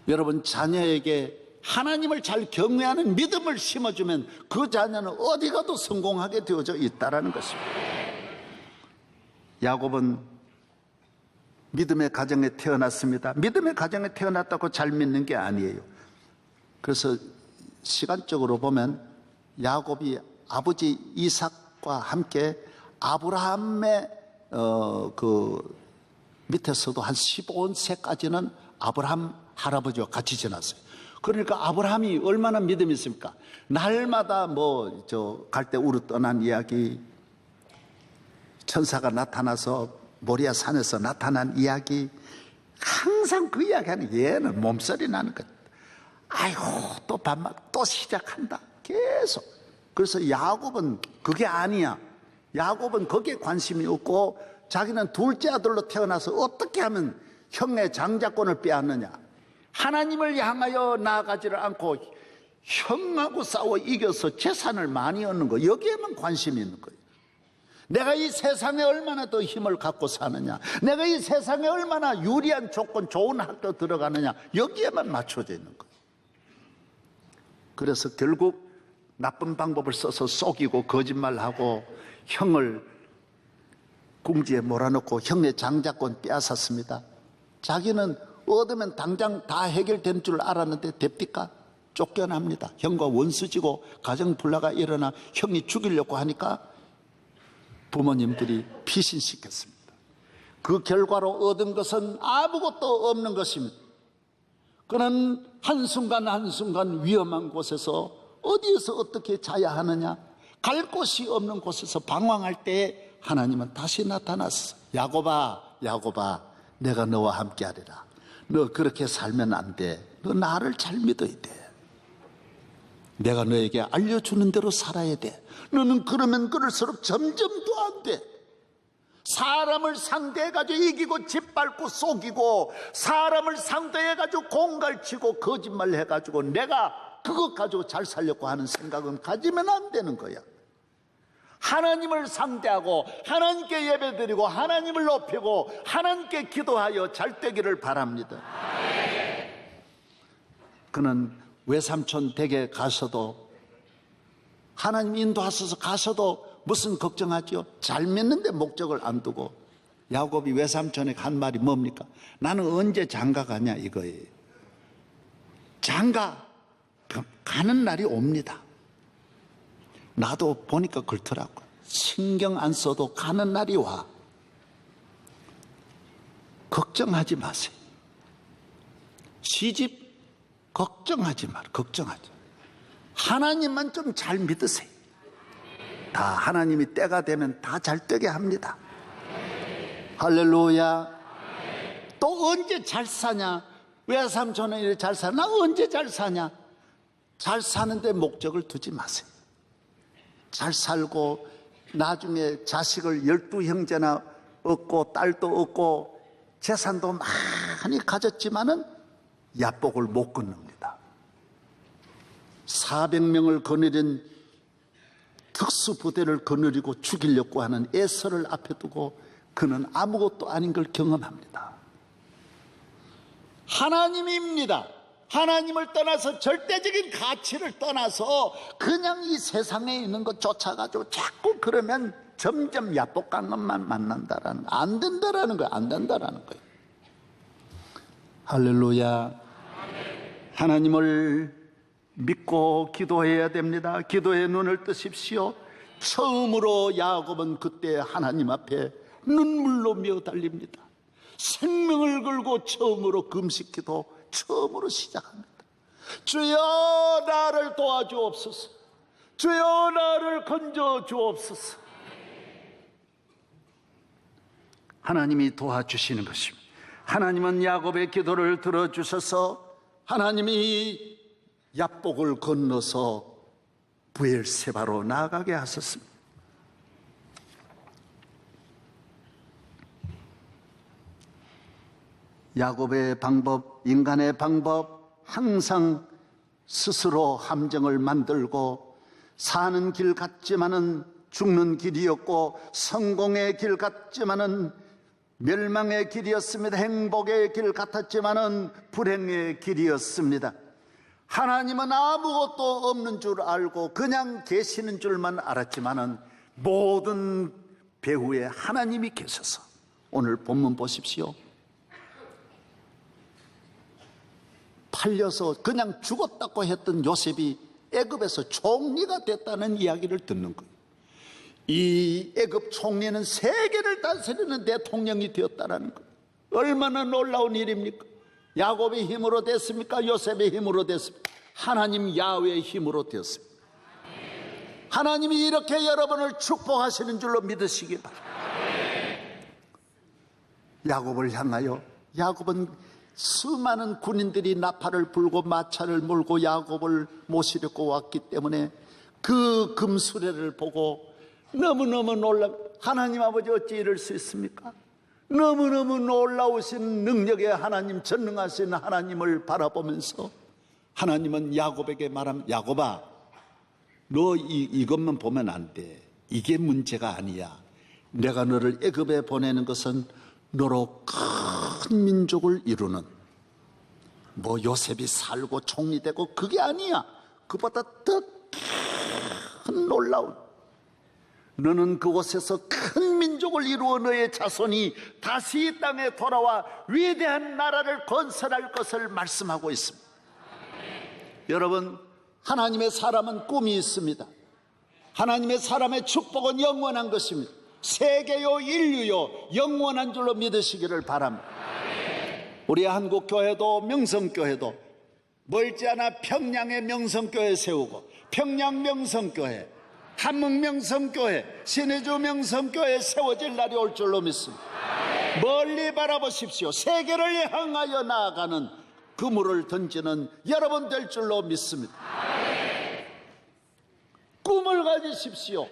여러분, 자녀에게 하나님을 잘 경외하는 믿음을 심어주면 그 자녀는 어디 가도 성공하게 되어져 있다라는 것입니다. 야곱은 믿음의 가정에 태어났습니다. 믿음의 가정에 태어났다고 잘 믿는 게 아니에요. 그래서 시간적으로 보면 야곱이 아버지 이삭과 함께 아브라함의 그 밑에서도 한 15세까지는 아브라함 할아버지와 같이 지났어요. 그러니까 아브라함이 얼마나 믿음이 있습니까? 날마다 갈 때 우르 떠난 이야기, 천사가 나타나서 모리아 산에서 나타난 이야기, 항상 그 이야기하는 얘는 몸살이 나는 것. 아이고, 또 밤낮 또 시작한다. 계속. 그래서 야곱은 그게 아니야. 야곱은 거기에 관심이 없고 자기는 둘째 아들로 태어나서 어떻게 하면 형의 장자권을 빼앗느냐. 하나님을 향하여 나아가지를 않고 형하고 싸워 이겨서 재산을 많이 얻는 거, 여기에만 관심이 있는 거예요. 내가 이 세상에 얼마나 더 힘을 갖고 사느냐, 내가 이 세상에 얼마나 유리한 조건, 좋은 학교 들어가느냐, 여기에만 맞춰져 있는 거예요. 그래서 결국 나쁜 방법을 써서 속이고 거짓말하고 형을 궁지에 몰아넣고 형의 장자권 빼앗았습니다. 자기는 얻으면 당장 다 해결된 줄 알았는데 됩니까? 쫓겨납니다. 형과 원수지고 가정불화가 일어나 형이 죽이려고 하니까 부모님들이 피신시켰습니다. 그 결과로 얻은 것은 아무것도 없는 것입니다. 그는 한순간 위험한 곳에서 어디에서 어떻게 자야 하느냐, 갈 곳이 없는 곳에서 방황할 때 하나님은 다시 나타났어. 야곱아, 야곱아, 내가 너와 함께 하리라. 너 그렇게 살면 안 돼. 너 나를 잘 믿어야 돼. 내가 너에게 알려주는 대로 살아야 돼. 너는 그러면 그럴수록 점점 더 안 돼. 사람을 상대해가지고 이기고 짓밟고 속이고, 사람을 상대해가지고 공갈치고 거짓말 해가지고 내가 그것 가지고 잘 살려고 하는 생각은 가지면 안 되는 거야. 하나님을 상대하고 하나님께 예배드리고 하나님을 높이고 하나님께 기도하여 잘 되기를 바랍니다. 그는 외삼촌 댁에 가서도, 하나님 인도하셔서 가서도 무슨 걱정하지요? 잘 믿는데 목적을 안 두고. 야곱이 외삼촌에게 한 말이 뭡니까? 나는 언제 장가 가냐 이거예요. 장가 가는 날이 옵니다. 나도 보니까 그렇더라고요. 신경 안 써도 가는 날이 와. 걱정하지 마세요. 시집 걱정하지 마라. 걱정하지. 하나님만 좀 잘 믿으세요. 다 하나님이 때가 되면 다 잘 되게 합니다. 할렐루야. 또 언제 잘 사냐? 외삼촌은 이렇게 잘 사냐? 나 언제 잘 사냐? 잘 사는데 목적을 두지 마세요. 잘 살고 나중에 자식을 12형제나 얻고 딸도 얻고 재산도 많이 가졌지만은 야복을 못 끊습니다. 400명을 거느린 특수부대를 거느리고 죽이려고 하는 에서를 앞에 두고 그는 아무것도 아닌 걸 경험합니다. 하나님입니다. 하나님을 떠나서 절대적인 가치를 떠나서 그냥 이 세상에 있는 것 쫓아가지고 자꾸 그러면 점점 야복한 것만 만난다라는 거, 안 된다라는 거예요. 안 된다라는 거예요. 할렐루야. 하나님을 믿고 기도해야 됩니다. 기도의 눈을 뜨십시오. 처음으로 야곱은 그때 하나님 앞에 눈물로 메어달립니다. 생명을 걸고 처음으로 금식기도 처음으로 시작합니다. 주여 나를 도와주옵소서. 주여 나를 건져 주옵소서. 하나님이 도와주시는 것입니다. 하나님은 야곱의 기도를 들어주셔서 하나님이 야복을 건너서 브엘세바로 나아가게 하셨습니다. 야곱의 방법, 인간의 방법, 항상 스스로 함정을 만들고 사는 길 같지만은 죽는 길이었고 성공의 길 같지만은 멸망의 길이었습니다. 행복의 길 같았지만은 불행의 길이었습니다. 하나님은 아무것도 없는 줄 알고 그냥 계시는 줄만 알았지만은 모든 배후에 하나님이 계셔서 오늘 본문 보십시오. 팔려서 그냥 죽었다고 했던 요셉이 애굽에서 총리가 됐다는 이야기를 듣는 거예요. 이 애굽 총리는 세계를 다스리는 대통령이 되었다는 거예요. 얼마나 놀라운 일입니까? 야곱의 힘으로 됐습니까? 요셉의 힘으로 됐습니까? 하나님 야훼의 힘으로 되었습니다. 하나님이 이렇게 여러분을 축복하시는 줄로 믿으시기 바랍니다. 야곱을 향하여 야곱은 수많은 군인들이 나팔을 불고 마차를 몰고 야곱을 모시려고 왔기 때문에 그 금수레를 보고 너무너무 하나님 아버지 어찌 이럴 수 있습니까? 너무너무 놀라우신 능력의 하나님, 전능하신 하나님을 바라보면서 하나님은 야곱에게 말합니다. 야곱아, 너 이것만 보면 안 돼. 이게 문제가 아니야. 내가 너를 애굽에 보내는 것은 너로 큰 민족을 이루는, 뭐 요셉이 살고 총리되고 그게 아니야. 그보다 더 큰 놀라운, 너는 그곳에서 큰 민족을 이루어 너의 자손이 다시 이 땅에 돌아와 위대한 나라를 건설할 것을 말씀하고 있습니다. 여러분, 하나님의 사람은 꿈이 있습니다. 하나님의 사람의 축복은 영원한 것입니다. 세계요 인류요 영원한 줄로 믿으시기를 바랍니다. 우리 한국교회도 명성교회도 멀지 않아 평양의 명성교회 세우고 평양 명성교회, 함흥 명성교회, 신의주 명성교회 세워질 날이 올 줄로 믿습니다. 멀리 바라보십시오. 세계를 향하여 나아가는 그물을 던지는 여러분 될 줄로 믿습니다. 꿈을 가지십시오.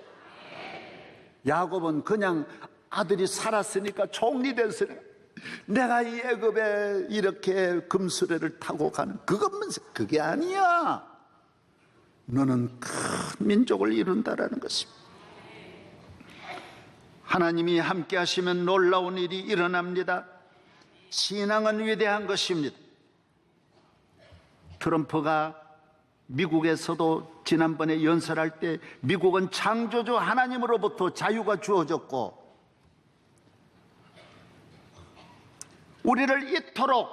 야곱은 그냥 아들이 살았으니까 총리 됐으니까 내가 이 애굽에 이렇게 금수레를 타고 가는 그것만, 그게 아니야. 너는 큰 민족을 이룬다라는 것입니다. 하나님이 함께 하시면 놀라운 일이 일어납니다. 신앙은 위대한 것입니다. 트럼프가 미국에서도 지난번에 연설할 때 미국은 창조주 하나님으로부터 자유가 주어졌고 우리를 이토록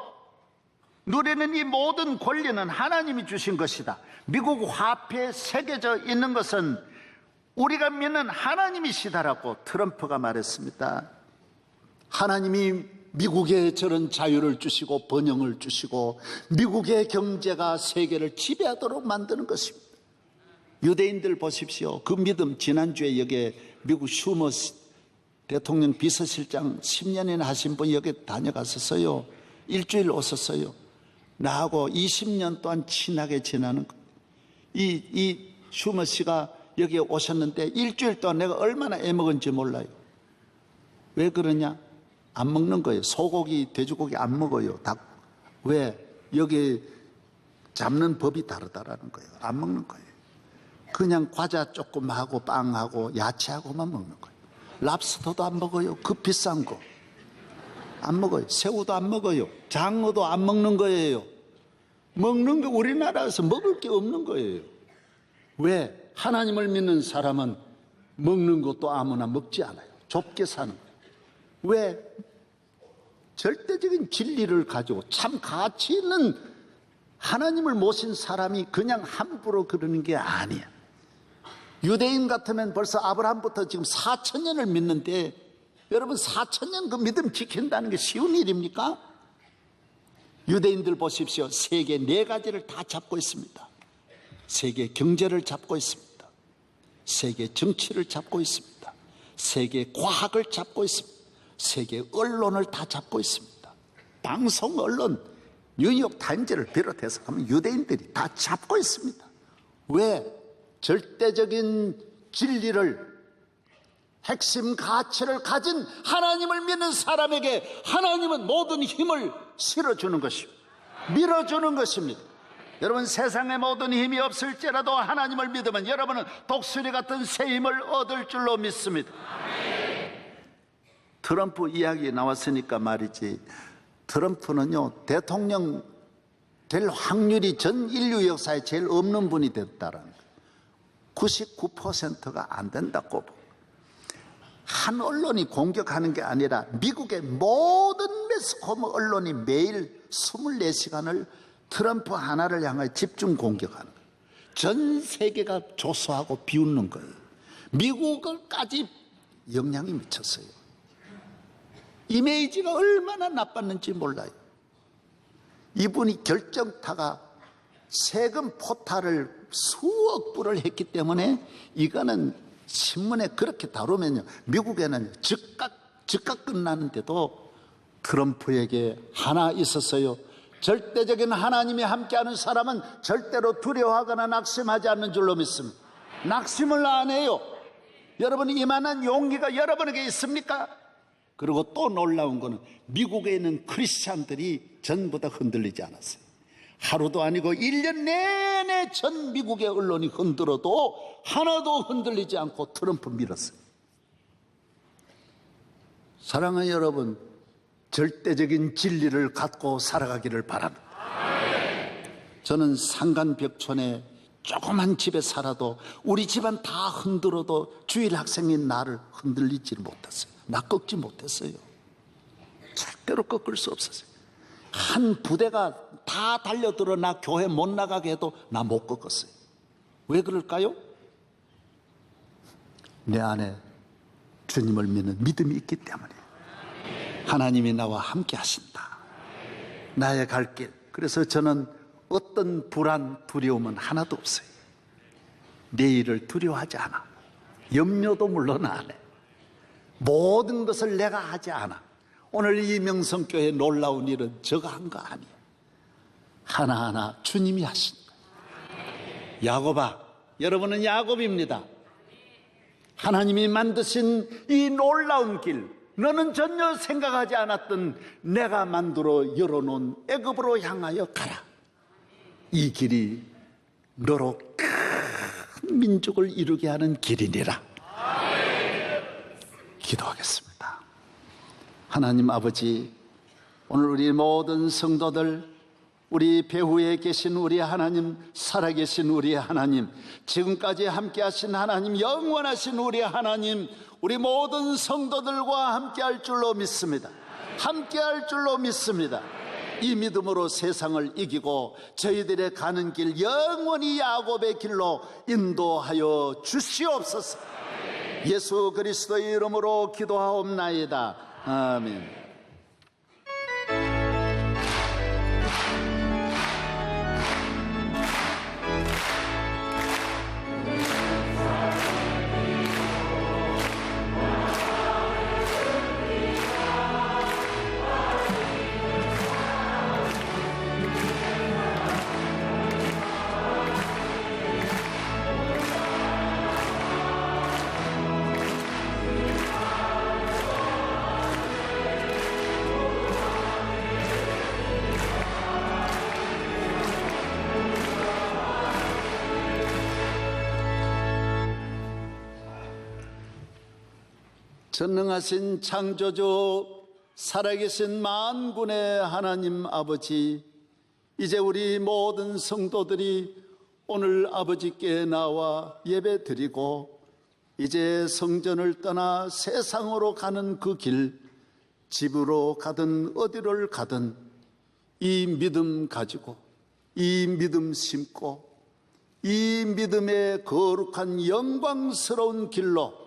누리는 이 모든 권리는 하나님이 주신 것이다. 미국 화폐에 새겨져 있는 것은 우리가 믿는 하나님이시다라고 트럼프가 말했습니다. 하나님이 미국에 저런 자유를 주시고 번영을 주시고 미국의 경제가 세계를 지배하도록 만드는 것입니다. 유대인들 보십시오. 그 믿음, 지난주에 여기에 미국 슈머 대통령 비서실장 10년이나 하신 분이 여기 다녀갔었어요. 일주일 오셨어요. 나하고 20년 동안 친하게 지내는 거. 이 슈머 씨가 여기에 오셨는데 일주일 동안 내가 얼마나 애먹은지 몰라요. 왜 그러냐? 안 먹는 거예요. 소고기, 돼지고기 안 먹어요. 닭. 왜? 여기 잡는 법이 다르다라는 거예요. 안 먹는 거예요. 그냥 과자 조금 하고 빵하고 야채하고만 먹는 거예요. 랍스터도 안 먹어요. 그 비싼 거. 안 먹어요. 새우도 안 먹어요. 장어도 안 먹는 거예요. 먹는 게 우리나라에서 먹을 게 없는 거예요. 왜? 하나님을 믿는 사람은 먹는 것도 아무나 먹지 않아요. 좁게 사는 거예요. 왜? 절대적인 진리를 가지고 참 가치 있는 하나님을 모신 사람이 그냥 함부로 그러는 게 아니야. 유대인 같으면 벌써 아브라함부터 지금 4,000년을 믿는데, 여러분 4,000년 그 믿음 지킨다는 게 쉬운 일입니까? 유대인들 보십시오. 세계 4가지를 다 잡고 있습니다. 세계 경제를 잡고 있습니다. 세계 정치를 잡고 있습니다. 세계 과학을 잡고 있습니다. 세계 언론을 다 잡고 있습니다. 방송 언론, 뉴욕 타임즈를 비롯해서 하면 유대인들이 다 잡고 있습니다. 왜? 절대적인 진리를, 핵심 가치를 가진 하나님을 믿는 사람에게 하나님은 모든 힘을 실어주는 것이고 밀어주는 것입니다. 여러분, 세상에 모든 힘이 없을지라도 하나님을 믿으면 여러분은 독수리 같은 새 힘을 얻을 줄로 믿습니다. 트럼프 이야기 나왔으니까 말이지, 트럼프는요 대통령 될 확률이 전 인류 역사에 제일 없는 분이 됐다라는 거예요. 99%가 안 된다고. 한 언론이 공격하는 게 아니라 미국의 모든 매스컴 언론이 매일 24시간을 트럼프 하나를 향해 집중 공격하는 거예요. 전 세계가 조소하고 비웃는 거예요. 미국까지 영향이 미쳤어요. 이미지가 얼마나 나빴는지 몰라요. 이분이 결정타가 세금 포탈을 수억 불을 했기 때문에 이거는 신문에 그렇게 다루면요, 미국에는 즉각 끝나는데도 트럼프에게 하나 있었어요. 절대적인 하나님이 함께하는 사람은 절대로 두려워하거나 낙심하지 않는 줄로 믿습니다. 낙심을 안 해요. 여러분, 이만한 용기가 여러분에게 있습니까? 그리고 또 놀라운 거는 미국에 있는 크리스찬들이 전부 다 흔들리지 않았어요. 하루도 아니고 1년 내내 전 미국의 언론이 흔들어도 하나도 흔들리지 않고 트럼프 밀었어요. 사랑하는 여러분, 절대적인 진리를 갖고 살아가기를 바랍니다. 저는 상간벽촌에 조그만 집에 살아도 우리 집안 다 흔들어도 주일 학생인 나를 흔들리지 못했어요. 나 꺾지 못했어요. 절대로 꺾을 수 없었어요. 한 부대가 다 달려들어 나 교회 못 나가게 해도 나 못 꺾었어요. 왜 그럴까요? 내 안에 주님을 믿는 믿음이 있기 때문에. 하나님이 나와 함께 하신다. 나의 갈 길. 그래서 저는 어떤 불안, 두려움은 하나도 없어요. 내일을 두려워하지 않아. 염려도 물론 안 해. 모든 것을 내가 하지 않아. 오늘 이 명성교회 놀라운 일은 저가 한 거 아니에요. 하나하나 주님이 하신 거예요. 야곱아, 여러분은 야곱입니다. 하나님이 만드신 이 놀라운 길, 너는 전혀 생각하지 않았던 내가 만들어 열어놓은 애굽으로 향하여 가라. 이 길이 너로 큰 민족을 이루게 하는 길이니라. 기도하겠습니다. 하나님 아버지, 오늘 우리 모든 성도들, 우리 배후에 계신 우리 하나님, 살아계신 우리 하나님, 지금까지 함께 하신 하나님, 영원하신 우리 하나님, 우리 모든 성도들과 함께 할 줄로 믿습니다. 함께 할 줄로 믿습니다. 이 믿음으로 세상을 이기고 저희들의 가는 길 영원히 야곱의 길로 인도하여 주시옵소서. 예수 그리스도의 이름으로 기도하옵나이다. 아멘. 전능하신 창조주 살아계신 만군의 하나님 아버지, 이제 우리 모든 성도들이 오늘 아버지께 나와 예배 드리고 이제 성전을 떠나 세상으로 가는 그 길, 집으로 가든 어디를 가든 이 믿음 가지고, 이 믿음 심고, 이 믿음의 거룩한 영광스러운 길로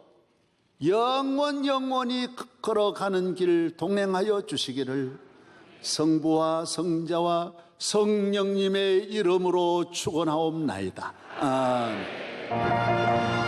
영원히 걸어가는 길 동행하여 주시기를 성부와 성자와 성령님의 이름으로 축원하옵나이다. 아멘.